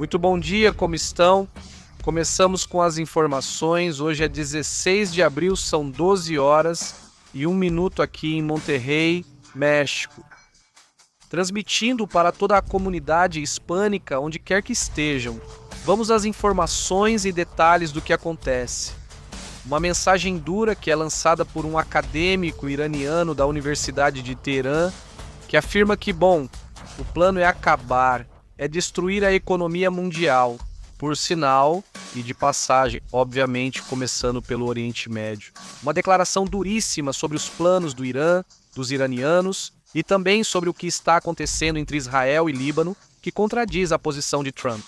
Muito bom dia, como estão? Começamos com as informações. Hoje é 16 de abril, são 12 horas e 1 minuto aqui em Monterrey, México. Transmitindo para toda a comunidade hispânica, onde quer que estejam. Vamos às informações e detalhes do que acontece. Uma mensagem dura que é lançada por um acadêmico iraniano da Universidade de Teherã, que afirma que, o plano é acabar, é destruir a economia mundial, por sinal e de passagem, obviamente começando pelo Oriente Médio. Uma declaração duríssima sobre os planos do Irã, dos iranianos, e também sobre o que está acontecendo entre Israel e Líbano, que contradiz a posição de Trump.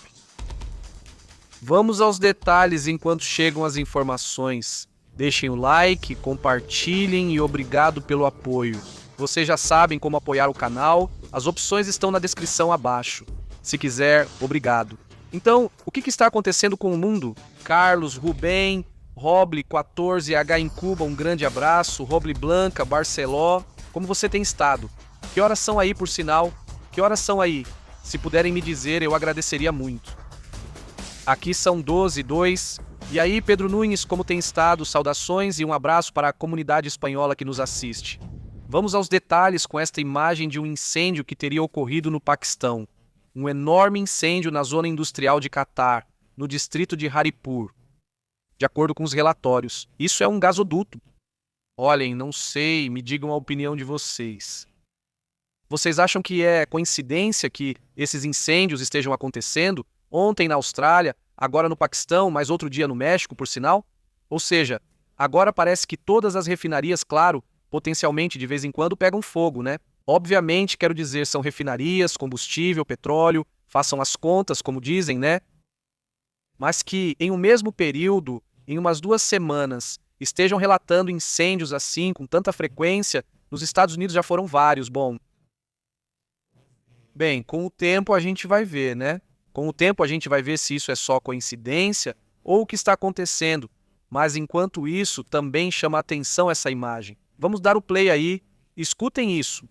Vamos aos detalhes enquanto chegam as informações. Deixem o like, compartilhem e obrigado pelo apoio. Vocês já sabem como apoiar o canal, as opções estão na descrição abaixo. Se quiser, obrigado. Então, o que está acontecendo com o mundo? Carlos, Rubem, Roble 14H em Cuba, um grande abraço. Roble Blanca, Barceló, como você tem estado? Que horas são aí, por sinal? Que horas são aí? Se puderem me dizer, eu agradeceria muito. Aqui são 12h02. E aí, Pedro Nunes, como tem estado? Saudações e um abraço para a comunidade espanhola que nos assiste. Vamos aos detalhes com esta imagem de um incêndio que teria ocorrido no Paquistão. Um enorme incêndio na zona industrial de Qatar, no distrito de Haripur. De acordo com os relatórios, isso é um gasoduto. Olhem, não sei, me digam a opinião de vocês. Vocês acham que é coincidência que esses incêndios estejam acontecendo ontem na Austrália, agora no Paquistão, mas outro dia no México, por sinal? Ou seja, agora parece que todas as refinarias, claro, potencialmente de vez em quando pegam fogo, né? Obviamente, quero dizer, são refinarias, combustível, petróleo, façam as contas, como dizem, né? Mas que em um mesmo período, em umas 2 semanas, estejam relatando incêndios assim, com tanta frequência, nos Estados Unidos já foram vários, Bem, com o tempo a gente vai ver, né? Com o tempo a gente vai ver se isso é só coincidência ou o que está acontecendo. Mas enquanto isso, também chama a atenção essa imagem. Vamos dar o play aí, escutem isso.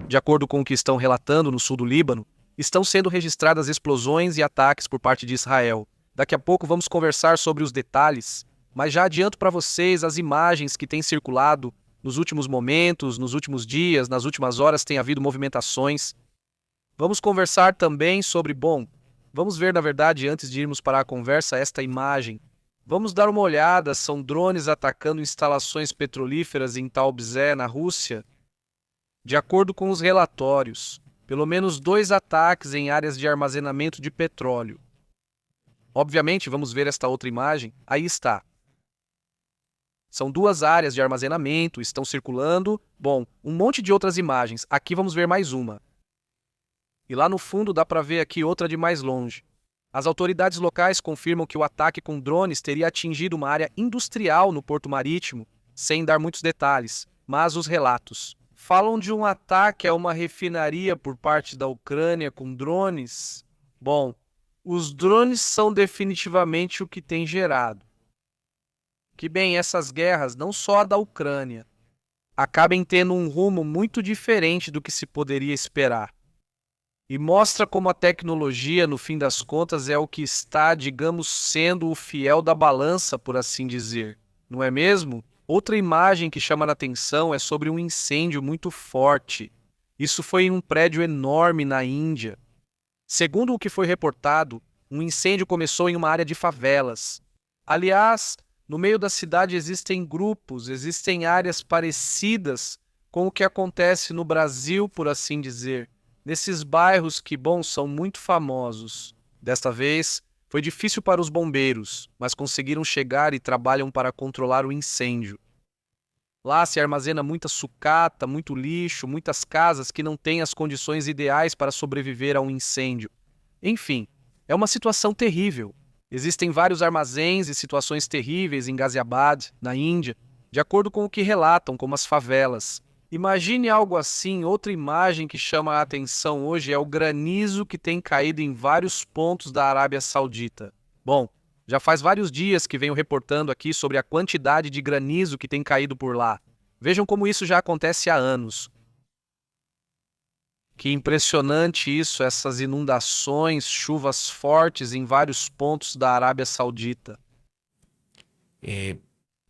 De acordo com o que estão relatando no sul do Líbano, estão sendo registradas explosões e ataques por parte de Israel. Daqui a pouco vamos conversar sobre os detalhes, mas já adianto para vocês as imagens que têm circulado nos últimos momentos, nos últimos dias, nas últimas horas tem havido movimentações. Vamos conversar também sobre, vamos ver na verdade antes de irmos para a conversa esta imagem. Vamos dar uma olhada, são drones atacando instalações petrolíferas em Taubzé, na Rússia. De acordo com os relatórios, pelo menos 2 ataques em áreas de armazenamento de petróleo. Obviamente, vamos ver esta outra imagem. Aí está. São 2 áreas de armazenamento, estão circulando, um monte de outras imagens. Aqui vamos ver mais uma. E lá no fundo dá para ver aqui outra de mais longe. As autoridades locais confirmam que o ataque com drones teria atingido uma área industrial no Porto Marítimo, sem dar muitos detalhes, mas os relatos falam de um ataque a uma refinaria por parte da Ucrânia com drones. Os drones são definitivamente o que tem gerado. Que essas guerras, não só a da Ucrânia, acabem tendo um rumo muito diferente do que se poderia esperar. E mostra como a tecnologia, no fim das contas, é o que está, digamos, sendo o fiel da balança, por assim dizer. Não é mesmo? Outra imagem que chama a atenção é sobre um incêndio muito forte. Isso foi em um prédio enorme na Índia. Segundo o que foi reportado, um incêndio começou em uma área de favelas. Aliás, no meio da cidade existem grupos, existem áreas parecidas com o que acontece no Brasil, por assim dizer. Nesses bairros que, são muito famosos. Desta vez, foi difícil para os bombeiros, mas conseguiram chegar e trabalham para controlar o incêndio. Lá se armazena muita sucata, muito lixo, muitas casas que não têm as condições ideais para sobreviver a um incêndio. Enfim, é uma situação terrível. Existem vários armazéns e situações terríveis em Ghaziabad, na Índia, de acordo com o que relatam, como as favelas. Imagine algo assim. Outra imagem que chama a atenção hoje é o granizo que tem caído em vários pontos da Arábia Saudita. Já faz vários dias que venho reportando aqui sobre a quantidade de granizo que tem caído por lá. Vejam como isso já acontece há anos. Que impressionante isso, essas inundações, chuvas fortes em vários pontos da Arábia Saudita. É,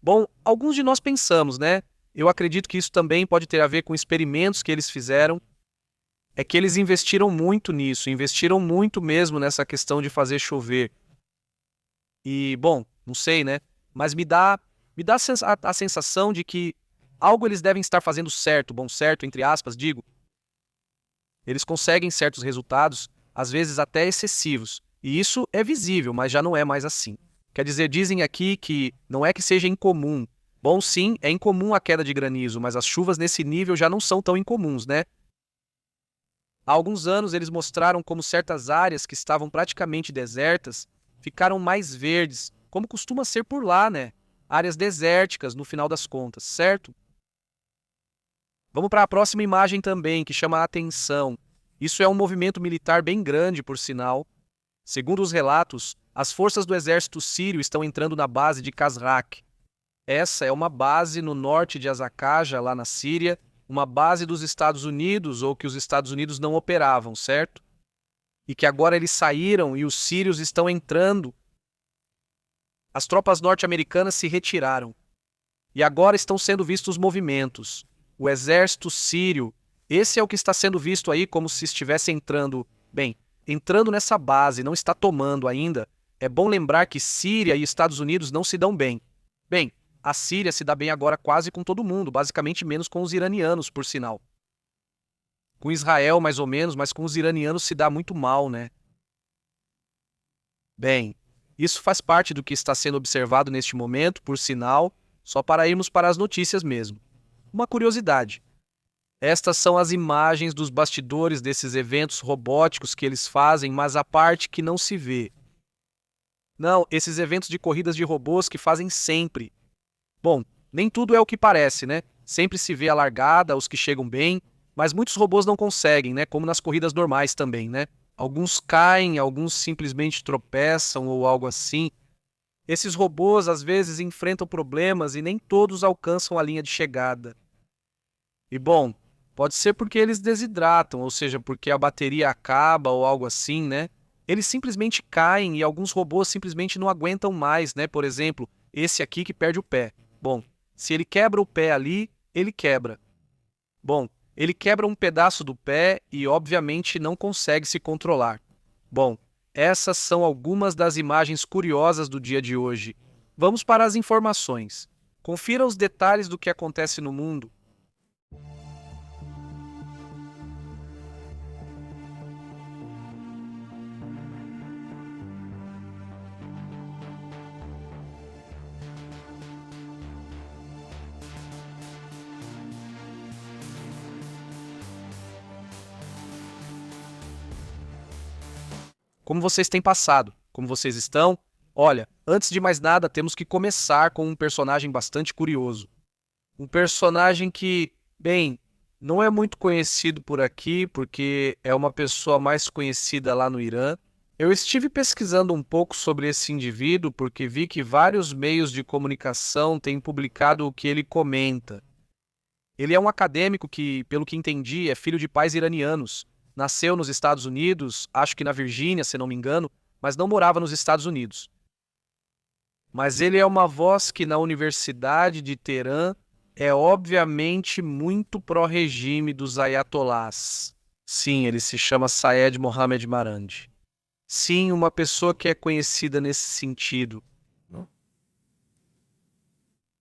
Bom, alguns de nós pensamos, né? Eu acredito que isso também pode ter a ver com experimentos que eles fizeram. É que eles investiram muito nisso, investiram muito mesmo nessa questão de fazer chover. E, bom, não sei, né? Mas me dá a sensação de que algo eles devem estar fazendo certo, bom, certo, entre aspas, digo. Eles conseguem certos resultados, às vezes até excessivos. E isso é visível, mas já não é mais assim. Quer dizer, dizem aqui que não é que seja incomum. Bom, sim, é incomum a queda de granizo, mas as chuvas nesse nível já não são tão incomuns, né? Há alguns anos eles mostraram como certas áreas que estavam praticamente desertas ficaram mais verdes, como costuma ser por lá, né? Áreas desérticas, no final das contas, certo? Vamos para a próxima imagem também, que chama a atenção. Isso é um movimento militar bem grande, por sinal. Segundo os relatos, as forças do exército sírio estão entrando na base de Kazrak. Essa é uma base no norte de Azakaja, lá na Síria, uma base dos Estados Unidos, ou que os Estados Unidos não operavam, certo? E que agora eles saíram e os sírios estão entrando. As tropas norte-americanas se retiraram. E agora estão sendo vistos movimentos. O exército sírio, esse é o que está sendo visto aí como se estivesse entrando. Bem, entrando nessa base, não está tomando ainda. É bom lembrar que Síria e Estados Unidos não se dão bem. Bem, a Síria se dá bem agora quase com todo mundo, basicamente menos com os iranianos, por sinal. Com Israel, mais ou menos, mas com os iranianos se dá muito mal, né? Bem, isso faz parte do que está sendo observado neste momento, por sinal, só para irmos para as notícias mesmo. Uma curiosidade. Estas são as imagens dos bastidores desses eventos robóticos que eles fazem, mas a parte que não se vê. Não, esses eventos de corridas de robôs que fazem sempre. Bom, nem tudo é o que parece, né? Sempre se vê a largada, os que chegam bem, mas muitos robôs não conseguem, né? Como nas corridas normais também, né? Alguns caem, alguns simplesmente tropeçam ou algo assim. Esses robôs às vezes enfrentam problemas e nem todos alcançam a linha de chegada. E bom, pode ser porque eles desidratam, ou seja, porque a bateria acaba ou algo assim, né? Eles simplesmente caem e alguns robôs simplesmente não aguentam mais, né? Por exemplo, esse aqui que perde o pé. Bom, se ele quebra o pé ali, ele quebra. Bom, ele quebra um pedaço do pé e obviamente não consegue se controlar. Bom, essas são algumas das imagens curiosas do dia de hoje. Vamos para as informações. Confira os detalhes do que acontece no mundo. Como vocês têm passado? Como vocês estão? Olha, antes de mais nada, temos que começar com um personagem bastante curioso. Um personagem que, bem, não é muito conhecido por aqui, porque é uma pessoa mais conhecida lá no Irã. Eu estive pesquisando um pouco sobre esse indivíduo porque vi que vários meios de comunicação têm publicado o que ele comenta. Ele é um acadêmico que, pelo que entendi, é filho de pais iranianos. Nasceu nos Estados Unidos, acho que na Virgínia, se não me engano, mas não morava nos Estados Unidos. Mas ele é uma voz que na Universidade de Teherã é obviamente muito pró-regime dos ayatolás. Sim, ele se chama Saed Mohammad Marandi. Sim, uma pessoa que é conhecida nesse sentido.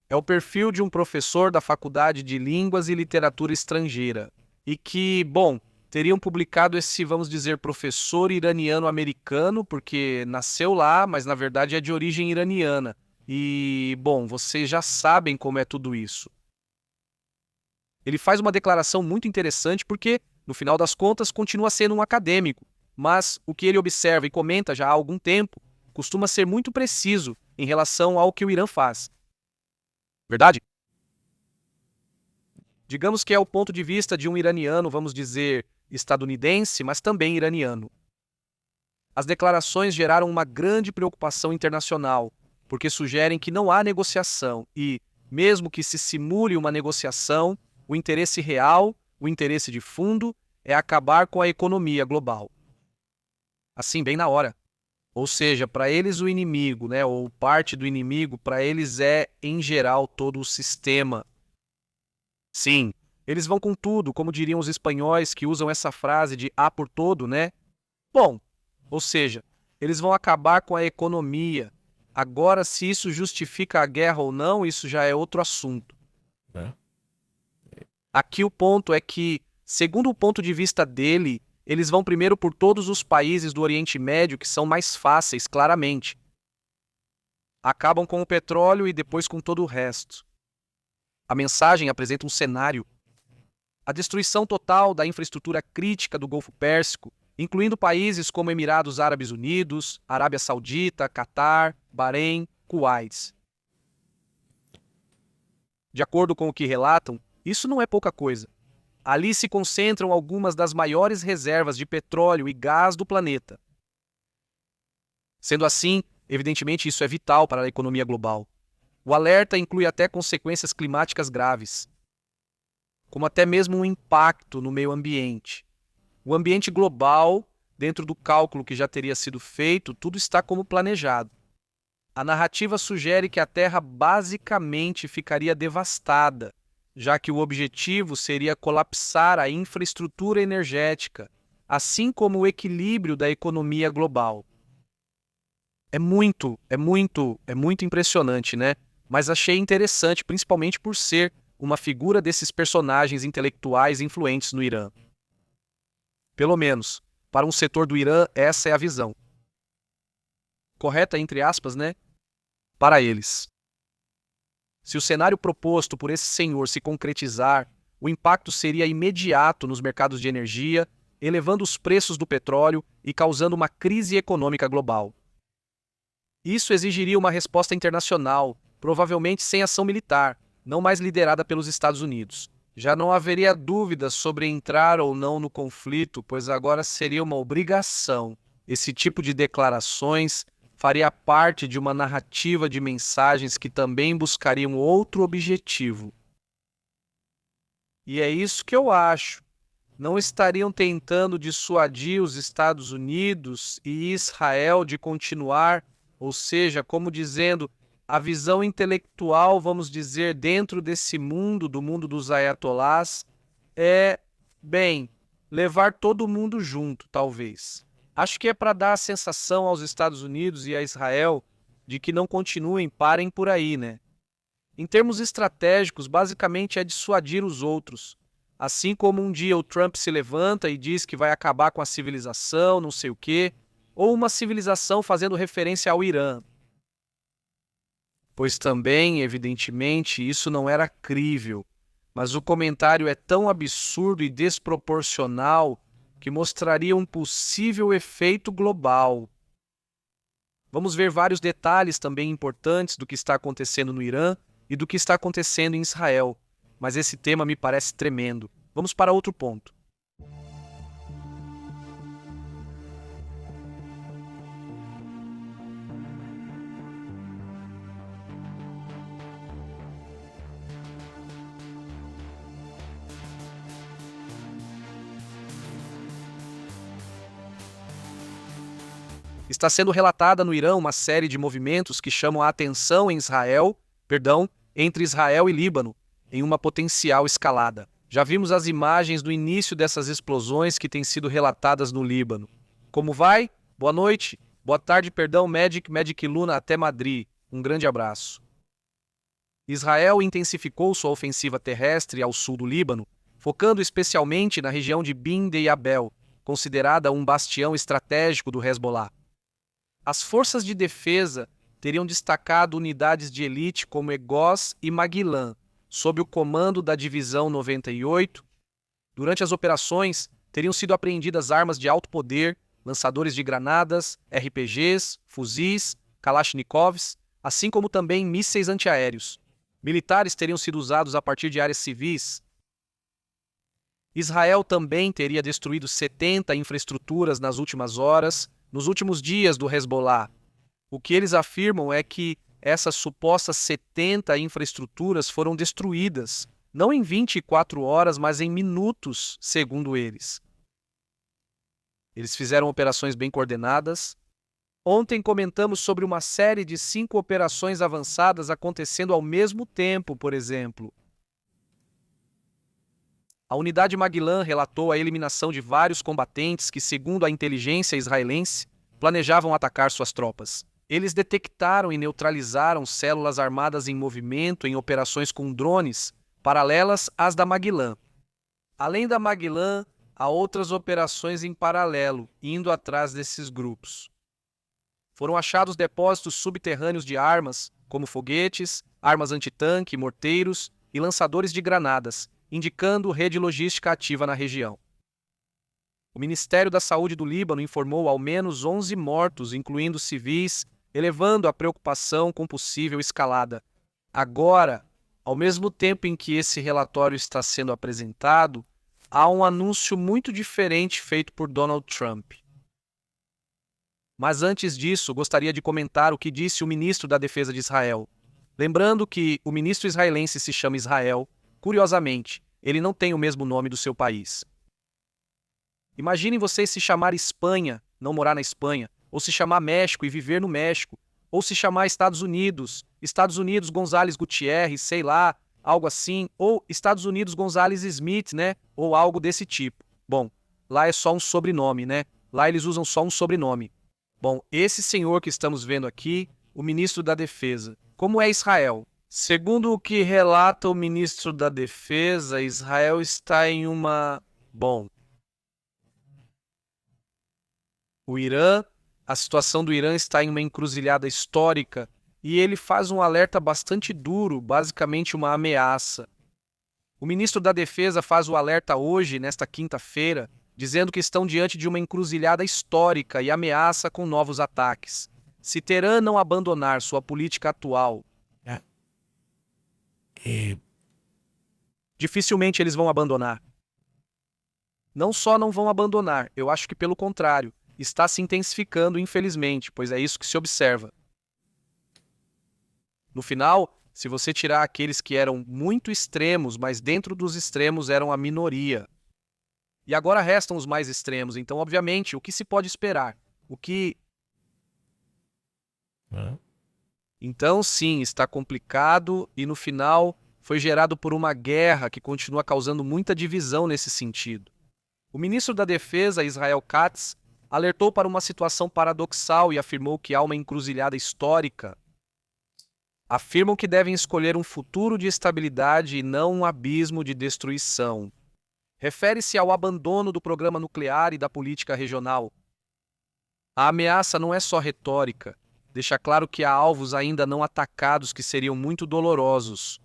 É o perfil de um professor da Faculdade de Línguas e Literatura Estrangeira. E que, bom, teriam publicado esse, vamos dizer, professor iraniano-americano, porque nasceu lá, mas na verdade é de origem iraniana. E, bom, vocês já sabem como é tudo isso. Ele faz uma declaração muito interessante porque, no final das contas, continua sendo um acadêmico. Mas o que ele observa e comenta já há algum tempo costuma ser muito preciso em relação ao que o Irã faz. Verdade? Digamos que é o ponto de vista de um iraniano, vamos dizer, estadunidense, mas também iraniano. As declarações geraram uma grande preocupação internacional, porque sugerem que não há negociação e, mesmo que se simule uma negociação, o interesse real, o interesse de fundo, é acabar com a economia global. Assim, bem na hora. Ou seja, para eles o inimigo, né, ou parte do inimigo, para eles é, em geral, todo o sistema. Sim, eles vão com tudo, como diriam os espanhóis que usam essa frase de "a por todo", né? Bom, ou seja, eles vão acabar com a economia. Agora, se isso justifica a guerra ou não, isso já é outro assunto. né? Aqui o ponto é que, segundo o ponto de vista dele, eles vão primeiro por todos os países do Oriente Médio que são mais fáceis, claramente. Acabam com o petróleo e depois com todo o resto. A mensagem apresenta um cenário: a destruição total da infraestrutura crítica do Golfo Pérsico, incluindo países como Emirados Árabes Unidos, Arábia Saudita, Catar, Bahrein, Kuwait. De acordo com o que relatam, isso não é pouca coisa. Ali se concentram algumas das maiores reservas de petróleo e gás do planeta. Sendo assim, evidentemente isso é vital para a economia global. O alerta inclui até consequências climáticas graves, como até mesmo um impacto no meio ambiente. O ambiente global, dentro do cálculo que já teria sido feito, tudo está como planejado. A narrativa sugere que a Terra basicamente ficaria devastada, já que o objetivo seria colapsar a infraestrutura energética, assim como o equilíbrio da economia global. É muito impressionante, né? Mas achei interessante, principalmente por ser uma figura desses personagens intelectuais influentes no Irã. Pelo menos, para um setor do Irã, essa é a visão. Correta, entre aspas, né? Para eles. Se o cenário proposto por esse senhor se concretizar, o impacto seria imediato nos mercados de energia, elevando os preços do petróleo e causando uma crise econômica global. Isso exigiria uma resposta internacional, provavelmente sem ação militar, não mais liderada pelos Estados Unidos. Já não haveria dúvidas sobre entrar ou não no conflito, pois agora seria uma obrigação. Esse tipo de declarações faria parte de uma narrativa de mensagens que também buscariam outro objetivo. E é isso que eu acho. Não estariam tentando dissuadir os Estados Unidos e Israel de continuar, ou seja, como dizendo, a visão intelectual, vamos dizer, dentro desse mundo, do mundo dos ayatolás, é, bem, levar todo mundo junto, talvez. Acho que é para dar a sensação aos Estados Unidos e a Israel de que não continuem, parem por aí, né? Em termos estratégicos, basicamente é dissuadir os outros. Assim como um dia o Trump se levanta e diz que vai acabar com a civilização, não sei o quê, ou uma civilização fazendo referência ao Irã. Pois também, evidentemente, isso não era crível, mas o comentário é tão absurdo e desproporcional que mostraria um possível efeito global. Vamos ver vários detalhes também importantes do que está acontecendo no Irã e do que está acontecendo em Israel, mas esse tema me parece tremendo. Vamos para outro ponto. Está sendo relatada no Irã uma série de movimentos que chamam a atenção entre Israel e Líbano, em uma potencial escalada. Já vimos as imagens do início dessas explosões que têm sido relatadas no Líbano. Como vai? Boa noite. Boa tarde, Magic Luna até Madrid. Um grande abraço. Israel intensificou sua ofensiva terrestre ao sul do Líbano, focando especialmente na região de Bin de Yabel, considerada um bastião estratégico do Hezbollah. As forças de defesa teriam destacado unidades de elite como Egós e Maguilan, sob o comando da Divisão 98. Durante as operações, teriam sido apreendidas armas de alto poder, lançadores de granadas, RPGs, fuzis, Kalashnikovs, assim como também mísseis antiaéreos. Militares teriam sido usados a partir de áreas civis. Israel também teria destruído 70 infraestruturas nas últimas horas, nos últimos dias do Hezbollah. O que eles afirmam é que essas supostas 70 infraestruturas foram destruídas, não em 24 horas, mas em minutos, segundo eles. Eles fizeram operações bem coordenadas. Ontem comentamos sobre uma série de 5 operações avançadas acontecendo ao mesmo tempo, por exemplo. A unidade Maguilan relatou a eliminação de vários combatentes que, segundo a inteligência israelense, planejavam atacar suas tropas. Eles detectaram e neutralizaram células armadas em movimento em operações com drones, paralelas às da Maguilan. Além da Maguilan, há outras operações em paralelo, indo atrás desses grupos. Foram achados depósitos subterrâneos de armas, como foguetes, armas antitanque, morteiros e lançadores de granadas, indicando rede logística ativa na região. O Ministério da Saúde do Líbano informou ao menos 11 mortos, incluindo civis, elevando a preocupação com possível escalada. Agora, ao mesmo tempo em que esse relatório está sendo apresentado, há um anúncio muito diferente feito por Donald Trump. Mas antes disso, gostaria de comentar o que disse o ministro da Defesa de Israel. Lembrando que o ministro israelense se chama Israel, curiosamente, ele não tem o mesmo nome do seu país. Imaginem vocês se chamar Espanha, não morar na Espanha, ou se chamar México e viver no México, ou se chamar Estados Unidos Gonzales Gutierrez, sei lá, algo assim, ou Estados Unidos Gonzales Smith, né, ou algo desse tipo. Bom, lá é só um sobrenome, né? Lá eles usam só um sobrenome. Bom, esse senhor que estamos vendo aqui, o ministro da Defesa, como é Israel? Segundo o que relata o ministro da Defesa, Israel está em uma... Bom, o Irã, a situação do Irã está em uma encruzilhada histórica e ele faz um alerta bastante duro, basicamente uma ameaça. O ministro da Defesa faz o alerta hoje, nesta quinta-feira, dizendo que estão diante de uma encruzilhada histórica e ameaça com novos ataques. Se Teherã não abandonar sua política atual, dificilmente eles vão abandonar. Não só não vão abandonar, eu acho que pelo contrário, está se intensificando, infelizmente, pois é isso que se observa. No final, se você tirar aqueles que eram muito extremos, mas dentro dos extremos eram a minoria. E agora restam os mais extremos, então, obviamente, o que se pode esperar? Então, sim, está complicado e, no final, foi gerado por uma guerra que continua causando muita divisão nesse sentido. O ministro da Defesa, Israel Katz, alertou para uma situação paradoxal e afirmou que há uma encruzilhada histórica. Afirmam que devem escolher um futuro de estabilidade e não um abismo de destruição. Refere-se ao abandono do programa nuclear e da política regional. A ameaça não é só retórica, deixa claro que há alvos ainda não atacados que seriam muito dolorosos.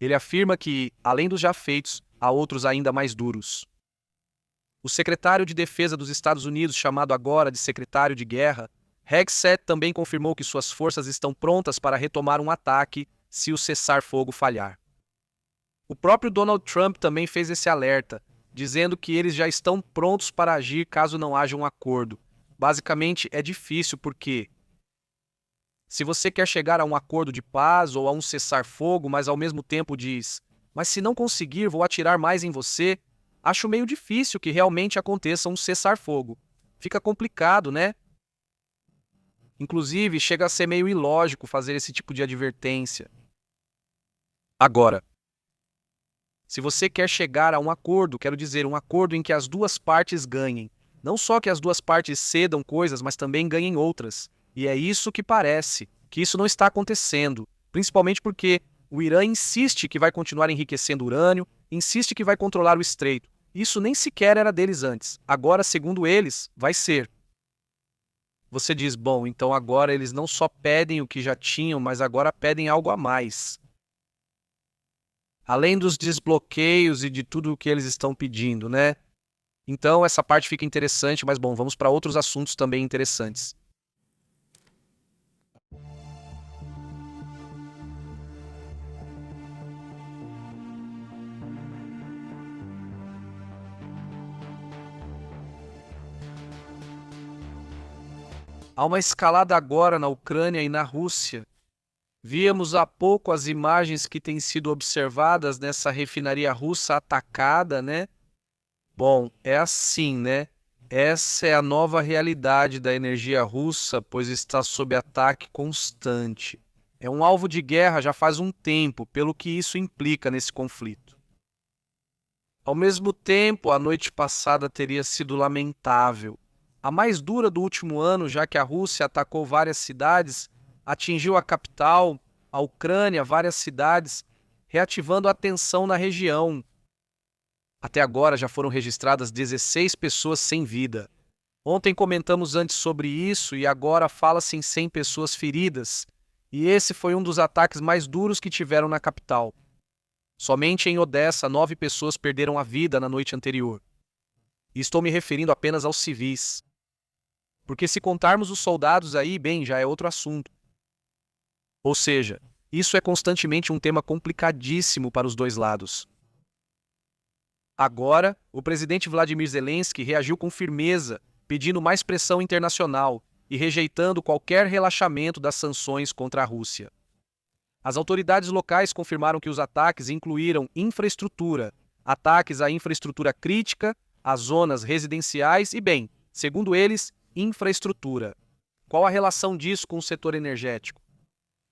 Ele afirma que, além dos já feitos, há outros ainda mais duros. O secretário de Defesa dos Estados Unidos, chamado agora de secretário de Guerra, Hegseth, também confirmou que suas forças estão prontas para retomar um ataque se o cessar-fogo falhar. O próprio Donald Trump também fez esse alerta, dizendo que eles já estão prontos para agir caso não haja um acordo. Basicamente, é difícil porque, se você quer chegar a um acordo de paz ou a um cessar-fogo, mas ao mesmo tempo diz, mas se não conseguir, vou atirar mais em você, acho meio difícil que realmente aconteça um cessar-fogo. Fica complicado, né? Inclusive, chega a ser meio ilógico fazer esse tipo de advertência. Agora, se você quer chegar a um acordo, quero dizer, um acordo em que as duas partes ganhem. Não só que as duas partes cedam coisas, mas também ganhem outras. E é isso que parece, que isso não está acontecendo. Principalmente porque o Irã insiste que vai continuar enriquecendo urânio, insiste que vai controlar o estreito. Isso nem sequer era deles antes. Agora, segundo eles, vai ser. Você diz, bom, então agora eles não só pedem o que já tinham, mas agora pedem algo a mais. Além dos desbloqueios e de tudo o que eles estão pedindo, né? Então essa parte fica interessante, mas bom, vamos para outros assuntos também interessantes. Há uma escalada agora na Ucrânia e na Rússia. Víamos há pouco as imagens que têm sido observadas nessa refinaria russa atacada, né? Bom, é assim, né? Essa é a nova realidade da energia russa, pois está sob ataque constante. É um alvo de guerra já faz um tempo, pelo que isso implica nesse conflito. Ao mesmo tempo, a noite passada teria sido lamentável. A mais dura do último ano, já que a Rússia atacou várias cidades, atingiu a capital, a Ucrânia, várias cidades, reativando a tensão na região. Até agora já foram registradas 16 pessoas sem vida. Ontem comentamos antes sobre isso e agora fala-se em 100 pessoas feridas. E esse foi um dos ataques mais duros que tiveram na capital. Somente em Odessa, 9 pessoas perderam a vida na noite anterior. E estou me referindo apenas aos civis. Porque se contarmos os soldados aí, bem, já é outro assunto. Ou seja, isso é constantemente um tema complicadíssimo para os dois lados. Agora, o presidente Vladimir Zelensky reagiu com firmeza, pedindo mais pressão internacional e rejeitando qualquer relaxamento das sanções contra a Rússia. As autoridades locais confirmaram que os ataques incluíram infraestrutura, ataques à infraestrutura crítica, às zonas residenciais e, bem, segundo eles, infraestrutura. Qual a relação disso com o setor energético?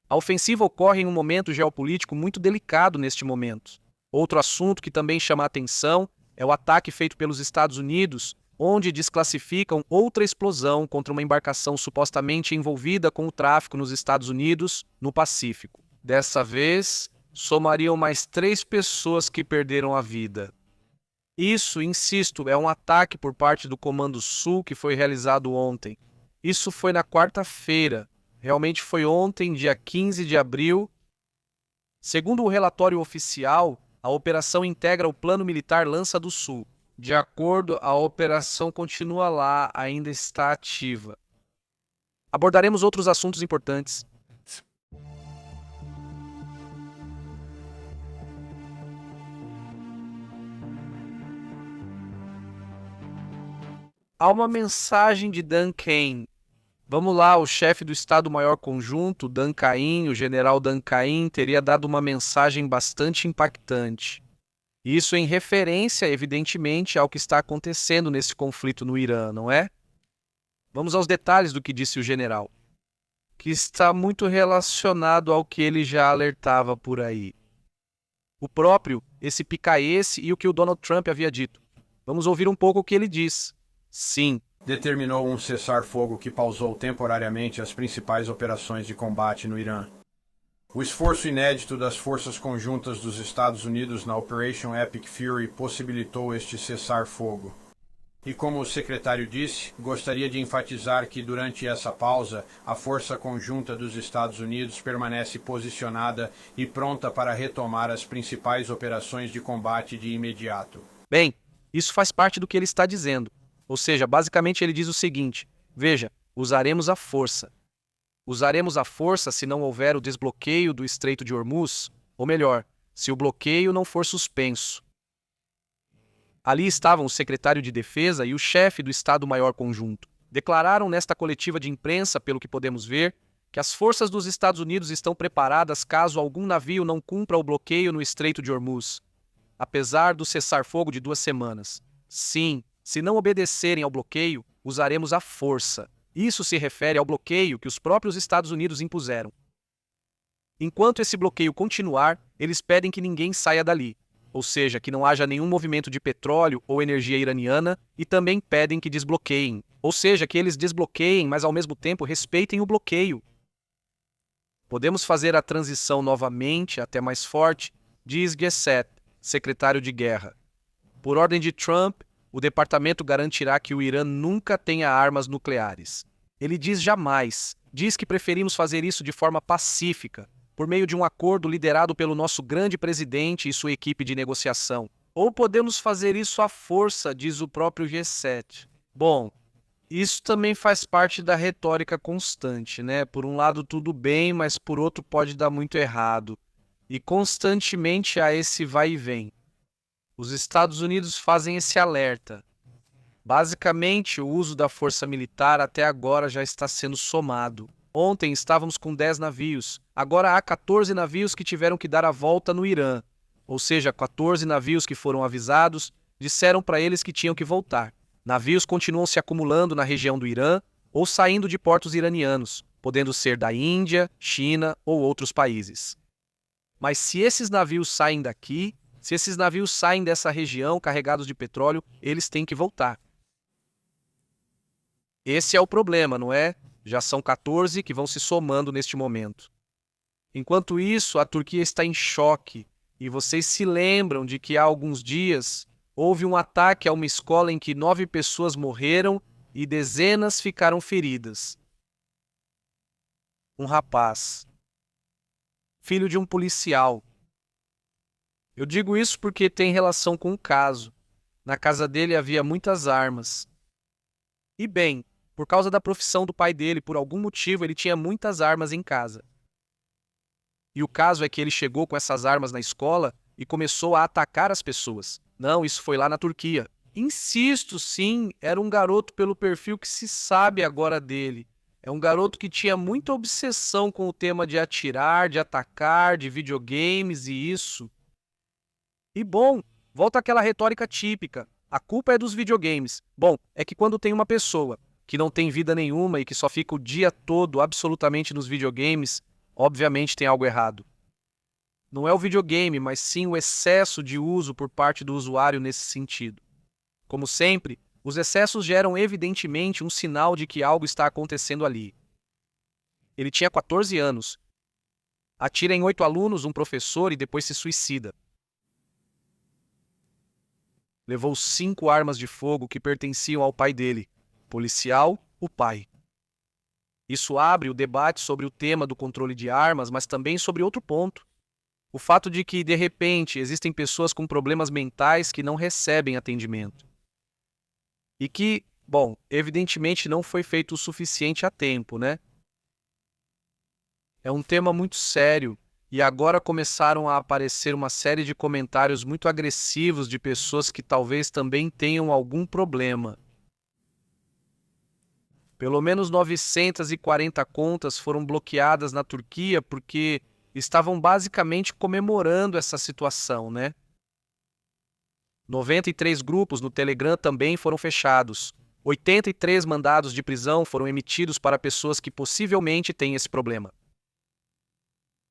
A ofensiva ocorre em um momento geopolítico muito delicado neste momento. Outro assunto que também chama a atenção é o ataque feito pelos Estados Unidos, onde desclassificam outra explosão contra uma embarcação supostamente envolvida com o tráfico nos Estados Unidos, no Pacífico. Dessa vez, somariam mais 3 pessoas que perderam a vida. Isso, insisto, é um ataque por parte do Comando Sul que foi realizado ontem. Isso foi na quarta-feira. Realmente foi ontem, dia 15 de abril. Segundo o relatório oficial, a operação integra o Plano Militar Lança do Sul. De acordo, a operação continua lá, ainda está ativa. Abordaremos outros assuntos importantes. Há uma mensagem de Dan Cain. Vamos lá, o chefe do Estado-Maior Conjunto, Dan Cain, o general Dan Cain, teria dado uma mensagem bastante impactante. Isso em referência, evidentemente, ao que está acontecendo nesse conflito no Irã, não é? Vamos aos detalhes do que disse o general, que está muito relacionado ao que ele já alertava por aí. O próprio, esse picaesse e o que o Donald Trump havia dito. Vamos ouvir um pouco o que ele diz. Sim. Determinou um cessar-fogo que pausou temporariamente as principais operações de combate no Irã. O esforço inédito das forças conjuntas dos Estados Unidos na Operation Epic Fury possibilitou este cessar-fogo. E como o secretário disse, gostaria de enfatizar que durante essa pausa, a força conjunta dos Estados Unidos permanece posicionada e pronta para retomar as principais operações de combate de imediato. Bem, isso faz parte do que ele está dizendo. Ou seja, basicamente ele diz o seguinte: veja, usaremos a força. Usaremos a força se não houver o desbloqueio do Estreito de Hormuz, ou melhor, se o bloqueio não for suspenso. Ali estavam o secretário de Defesa e o chefe do Estado-Maior Conjunto. Declararam nesta coletiva de imprensa, pelo que podemos ver, que as forças dos Estados Unidos estão preparadas caso algum navio não cumpra o bloqueio no Estreito de Hormuz, apesar do cessar-fogo de 2 semanas. Sim, se não obedecerem ao bloqueio, usaremos a força. Isso se refere ao bloqueio que os próprios Estados Unidos impuseram. Enquanto esse bloqueio continuar, eles pedem que ninguém saia dali, ou seja, que não haja nenhum movimento de petróleo ou energia iraniana, e também pedem que desbloqueiem, ou seja, que eles desbloqueiem, mas ao mesmo tempo respeitem o bloqueio. Podemos fazer a transição novamente, até mais forte, diz Gesset, secretário de guerra. Por ordem de Trump, o departamento garantirá que o Irã nunca tenha armas nucleares. Ele diz jamais. Diz que preferimos fazer isso de forma pacífica, por meio de um acordo liderado pelo nosso grande presidente e sua equipe de negociação. Ou podemos fazer isso à força, diz o próprio G7. Bom, isso também faz parte da retórica constante, né? Por um lado tudo bem, mas por outro pode dar muito errado. E constantemente há esse vai e vem. Os Estados Unidos fazem esse alerta. Basicamente, o uso da força militar até agora já está sendo somado. Ontem estávamos com 10 navios, agora há 14 navios que tiveram que dar a volta no Irã. Ou seja, 14 navios que foram avisados disseram para eles que tinham que voltar. Navios continuam se acumulando na região do Irã ou saindo de portos iranianos, podendo ser da Índia, China ou outros países. Mas se esses navios saem daqui, se esses navios saem dessa região carregados de petróleo, eles têm que voltar. Esse é o problema, não é? Já são 14 que vão se somando neste momento. Enquanto isso, a Turquia está em choque, e vocês se lembram de que há alguns dias houve um ataque a uma escola em que 9 pessoas morreram e dezenas ficaram feridas. Um rapaz, filho de um policial. Eu digo isso porque tem relação com o caso. Na casa dele havia muitas armas. E bem, por causa da profissão do pai dele, por algum motivo ele tinha muitas armas em casa. E o caso é que ele chegou com essas armas na escola e começou a atacar as pessoas. Não, isso foi lá na Turquia. Insisto, sim, era um garoto pelo perfil que se sabe agora dele. É um garoto que tinha muita obsessão com o tema de atirar, de atacar, de videogames e isso. E bom, volta àquela retórica típica. A culpa é dos videogames. Bom, é que quando tem uma pessoa que não tem vida nenhuma e que só fica o dia todo absolutamente nos videogames, obviamente tem algo errado. Não é o videogame, mas sim o excesso de uso por parte do usuário nesse sentido. Como sempre, os excessos geram evidentemente um sinal de que algo está acontecendo ali. Ele tinha 14 anos. Atira em 8 alunos, um professor e depois se suicida. Levou 5 armas de fogo que pertenciam ao pai dele. Policial, o pai. Isso abre o debate sobre o tema do controle de armas, mas também sobre outro ponto. O fato de que, de repente, existem pessoas com problemas mentais que não recebem atendimento. E que, bom, evidentemente não foi feito o suficiente a tempo, né? É um tema muito sério e agora começaram a aparecer uma série de comentários muito agressivos de pessoas que talvez também tenham algum problema. Pelo menos 940 contas foram bloqueadas na Turquia porque estavam basicamente comemorando essa situação, né? 93 grupos no Telegram também foram fechados. 83 mandados de prisão foram emitidos para pessoas que possivelmente têm esse problema.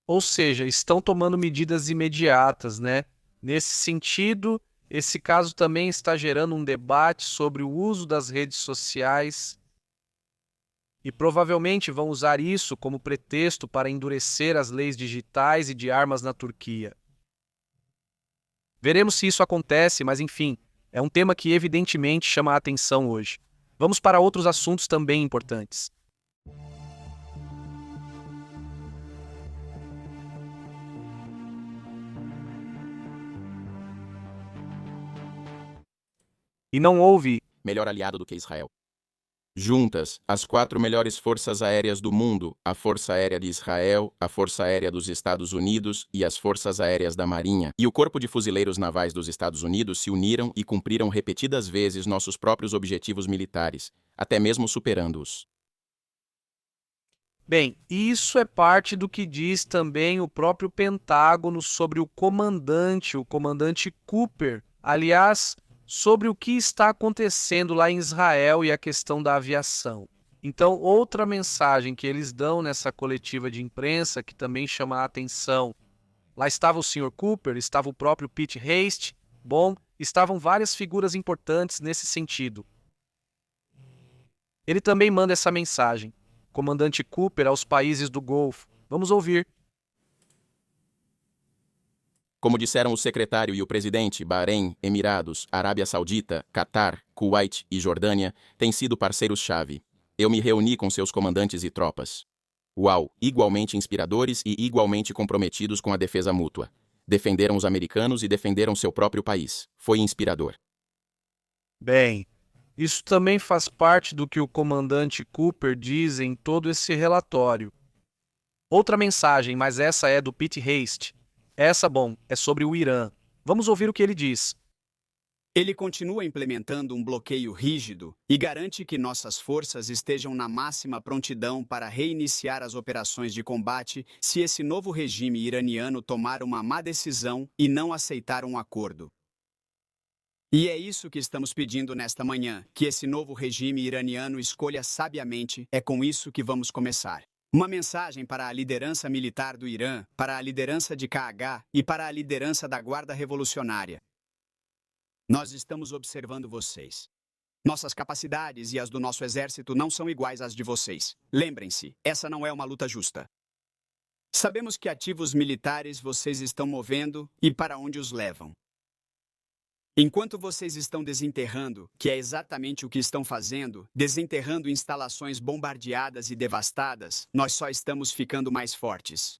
Ou seja, estão tomando medidas imediatas, né? Nesse sentido, esse caso também está gerando um debate sobre o uso das redes sociais e provavelmente vão usar isso como pretexto para endurecer as leis digitais e de armas na Turquia. Veremos se isso acontece, mas enfim, é um tema que evidentemente chama a atenção hoje. Vamos para outros assuntos também importantes. E não houve Melhor aliado do que Israel. Juntas, as 4 melhores forças aéreas do mundo, a Força Aérea de Israel, a Força Aérea dos Estados Unidos e as Forças Aéreas da Marinha, e o Corpo de Fuzileiros Navais dos Estados Unidos se uniram e cumpriram repetidas vezes nossos próprios objetivos militares, até mesmo superando-os. Bem, isso é parte do que diz também o próprio Pentágono sobre o comandante Cooper. Aliás, sobre o que está acontecendo lá em Israel e a questão da aviação. Então, outra mensagem que eles dão nessa coletiva de imprensa, que também chama a atenção. Lá estava o Sr. Cooper, estava o próprio Pete Hegseth, bom, estavam várias figuras importantes nesse sentido. Ele também manda essa mensagem. Comandante Cooper aos países do Golfo. Vamos ouvir. Como disseram o secretário e o presidente, Bahrein, Emirados, Arábia Saudita, Catar, Kuwait e Jordânia têm sido parceiros-chave. Eu me reuni com seus comandantes e tropas. Uau, igualmente inspiradores e igualmente comprometidos com a defesa mútua. Defenderam os americanos e defenderam seu próprio país. Foi inspirador. Bem, isso também faz parte do que o comandante Cooper diz em todo esse relatório. Outra mensagem, mas essa é do Pete Hegseth. Essa, bom, é sobre o Irã. Vamos ouvir o que ele diz. Ele continua implementando um bloqueio rígido e garante que nossas forças estejam na máxima prontidão para reiniciar as operações de combate se esse novo regime iraniano tomar uma má decisão e não aceitar um acordo. E é isso que estamos pedindo nesta manhã, que esse novo regime iraniano escolha sabiamente. É com isso que vamos começar. Uma mensagem para a liderança militar do Irã, para a liderança de KH e para a liderança da Guarda Revolucionária. Nós estamos observando vocês. Nossas capacidades e as do nosso exército não são iguais às de vocês. Lembrem-se, essa não é uma luta justa. Sabemos que ativos militares vocês estão movendo e para onde os levam. Enquanto vocês estão desenterrando, que é exatamente o que estão fazendo, desenterrando instalações bombardeadas e devastadas, nós só estamos ficando mais fortes.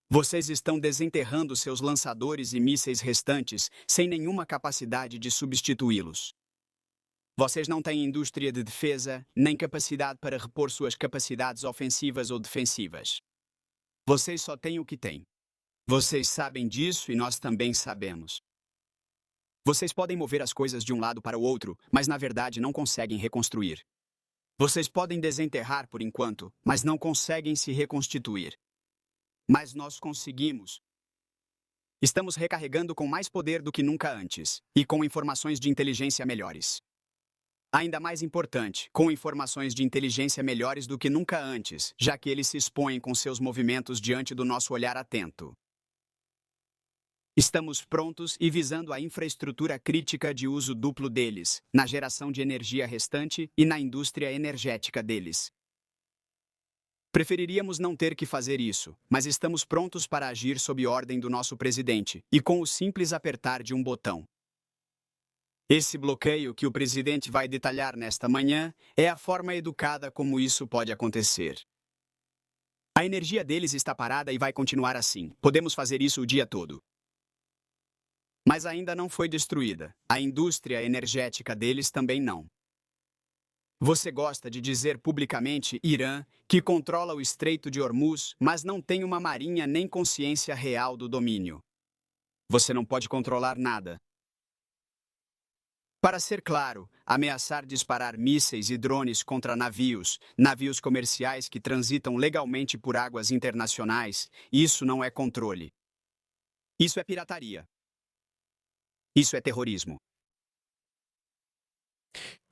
Vocês estão desenterrando seus lançadores e mísseis restantes sem nenhuma capacidade de substituí-los. Vocês não têm indústria de defesa, nem capacidade para repor suas capacidades ofensivas ou defensivas. Vocês só têm o que têm. Vocês sabem disso e nós também sabemos. Vocês podem mover as coisas de um lado para o outro, mas na verdade não conseguem reconstruir. Vocês podem desenterrar por enquanto, mas não conseguem se reconstituir. Mas nós conseguimos. Estamos recarregando com mais poder do que nunca antes, e com informações de inteligência melhores. Ainda mais importante, com informações de inteligência melhores do que nunca antes, já que eles se expõem com seus movimentos diante do nosso olhar atento. Estamos prontos e visando a infraestrutura crítica de uso duplo deles, na geração de energia restante e na indústria energética deles. Preferiríamos não ter que fazer isso, mas estamos prontos para agir sob ordem do nosso presidente, e com o simples apertar de um botão. Esse bloqueio que o presidente vai detalhar nesta manhã é a forma educada como isso pode acontecer. A energia deles está parada e vai continuar assim. Podemos fazer isso o dia todo. Mas ainda não foi destruída. A indústria energética deles também não. Você gosta de dizer publicamente, Irã, que controla o Estreito de Hormuz, mas não tem uma marinha nem consciência real do domínio. Você não pode controlar nada. Para ser claro, ameaçar disparar mísseis e drones contra navios comerciais que transitam legalmente por águas internacionais, isso não é controle. Isso é pirataria. Isso é terrorismo.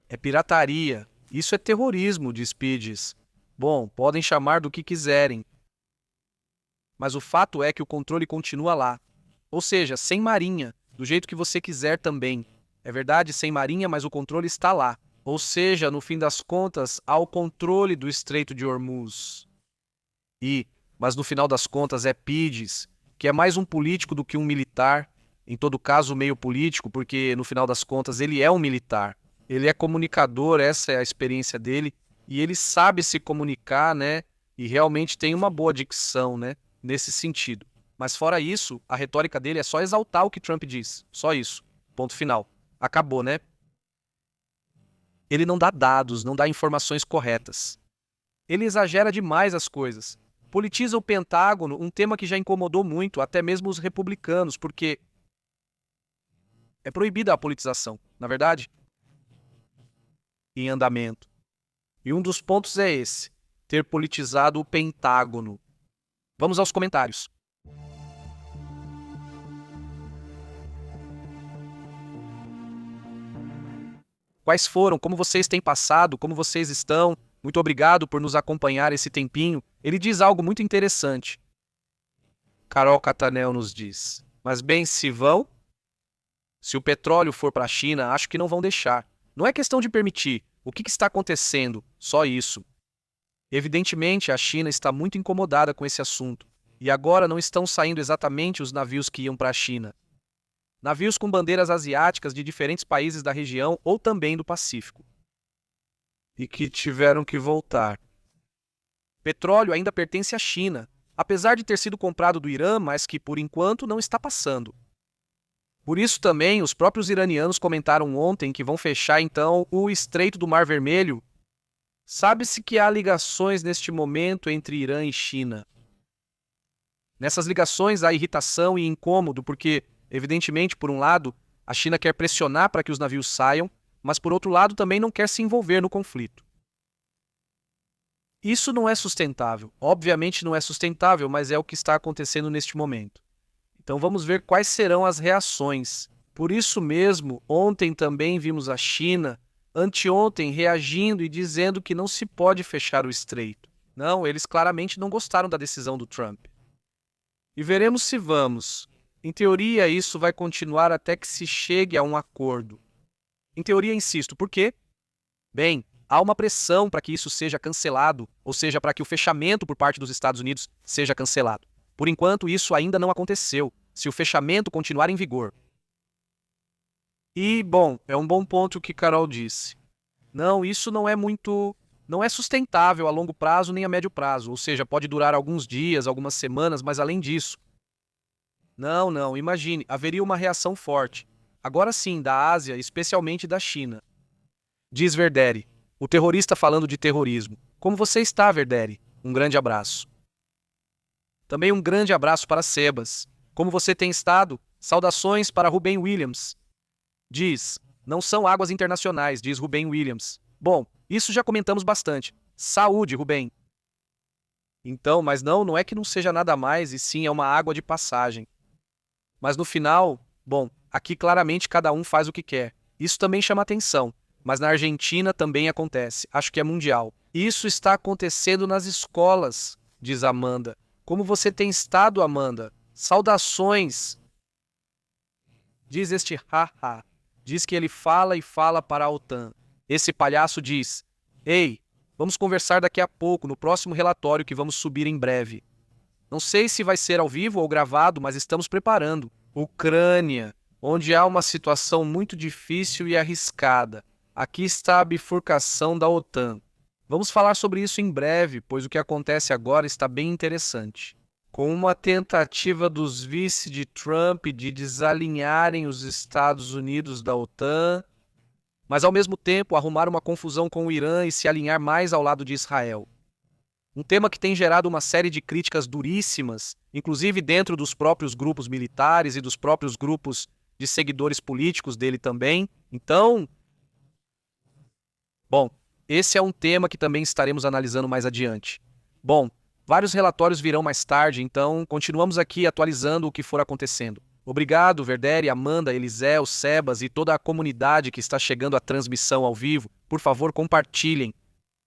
É pirataria. Isso é terrorismo, diz Pides. Bom, podem chamar do que quiserem. Mas o fato é que o controle continua lá. Ou seja, sem marinha, do jeito que você quiser também. É verdade, sem marinha, mas o controle está lá. Ou seja, no fim das contas, há o controle do Estreito de Hormuz. Mas no final das contas é Pides, que é mais um político do que um militar. Em todo caso, meio político, porque no final das contas ele é um militar. Ele é comunicador, essa é a experiência dele, e ele sabe se comunicar, né? E realmente tem uma boa dicção, né? Nesse sentido. Mas fora isso, a retórica dele é só exaltar o que Trump diz. Só isso. Ponto final. Acabou, né? Ele não dá dados, não dá informações corretas. Ele exagera demais as coisas. Politiza o Pentágono, um tema que já incomodou muito, até mesmo os republicanos, porque é proibida a politização, na verdade? Em andamento. E um dos pontos é esse, ter politizado o Pentágono. Vamos aos comentários. Quais foram? Como vocês têm passado? Como vocês estão? Muito obrigado por nos acompanhar esse tempinho. Ele diz algo muito interessante. Carol Catanel nos diz: mas bem, se vão? Se o petróleo for para a China, acho que não vão deixar. Não é questão de permitir. O que está acontecendo? Só isso. Evidentemente, a China está muito incomodada com esse assunto. E agora não estão saindo exatamente os navios que iam para a China. Navios com bandeiras asiáticas de diferentes países da região ou também do Pacífico. E que tiveram que voltar. Petróleo ainda pertence à China, apesar de ter sido comprado do Irã, mas que por enquanto não está passando. Por isso também os próprios iranianos comentaram ontem que vão fechar então o Estreito do Mar Vermelho. Sabe-se que há ligações neste momento entre Irã e China. Nessas ligações há irritação e incômodo porque, evidentemente, por um lado, a China quer pressionar para que os navios saiam, mas por outro lado também não quer se envolver no conflito. Isso não é sustentável. Obviamente não é sustentável, mas é o que está acontecendo neste momento. Então vamos ver quais serão as reações. Por isso mesmo, ontem também vimos a China, anteontem, reagindo e dizendo que não se pode fechar o estreito. Não, eles claramente não gostaram da decisão do Trump. E veremos se vamos. Em teoria, isso vai continuar até que se chegue a um acordo. Em teoria, insisto, por quê? Bem, há uma pressão para que isso seja cancelado, ou seja, para que o fechamento por parte dos Estados Unidos seja cancelado. Por enquanto, isso ainda não aconteceu, se o fechamento continuar em vigor. E, bom, é um bom ponto o que Carol disse. Não, isso não é sustentável a longo prazo nem a médio prazo, ou seja, pode durar alguns dias, algumas semanas, mas além disso. Não, imagine, haveria uma reação forte. Agora sim, da Ásia, especialmente da China. Diz Verderi, o terrorista falando de terrorismo. Como você está, Verderi? Um grande abraço. Também um grande abraço para Sebas. Como você tem estado? Saudações para Ruben Williams. Diz, não são águas internacionais, diz Ruben Williams. Bom, isso já comentamos bastante. Saúde, Ruben. Então, mas não é que não seja nada mais, e sim é uma água de passagem. Mas no final, bom, aqui claramente cada um faz o que quer. Isso também chama atenção. Mas na Argentina também acontece. Acho que é mundial. Isso está acontecendo nas escolas, diz Amanda. Como você tem estado, Amanda? Saudações! Diz este haha. Diz que ele fala e fala para a OTAN. Esse palhaço diz: Ei, vamos conversar daqui a pouco, no próximo relatório que vamos subir em breve. Não sei se vai ser ao vivo ou gravado, mas estamos preparando. Ucrânia, onde há uma situação muito difícil e arriscada. Aqui está a bifurcação da OTAN. Vamos falar sobre isso em breve, pois o que acontece agora está bem interessante. Com uma tentativa dos vice de Trump de desalinharem os Estados Unidos da OTAN, mas ao mesmo tempo arrumar uma confusão com o Irã e se alinhar mais ao lado de Israel. Um tema que tem gerado uma série de críticas duríssimas, inclusive dentro dos próprios grupos militares e dos próprios grupos de seguidores políticos dele também. Então, bom, esse é um tema que também estaremos analisando mais adiante. Bom, vários relatórios virão mais tarde, então continuamos aqui atualizando o que for acontecendo. Obrigado, Verderi, Amanda, Eliseu, Sebas e toda a comunidade que está chegando à transmissão ao vivo. Por favor, compartilhem.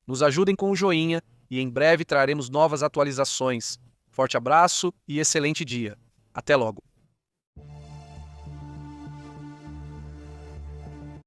Nos ajudem com o joinha e em breve traremos novas atualizações. Forte abraço e excelente dia. Até logo.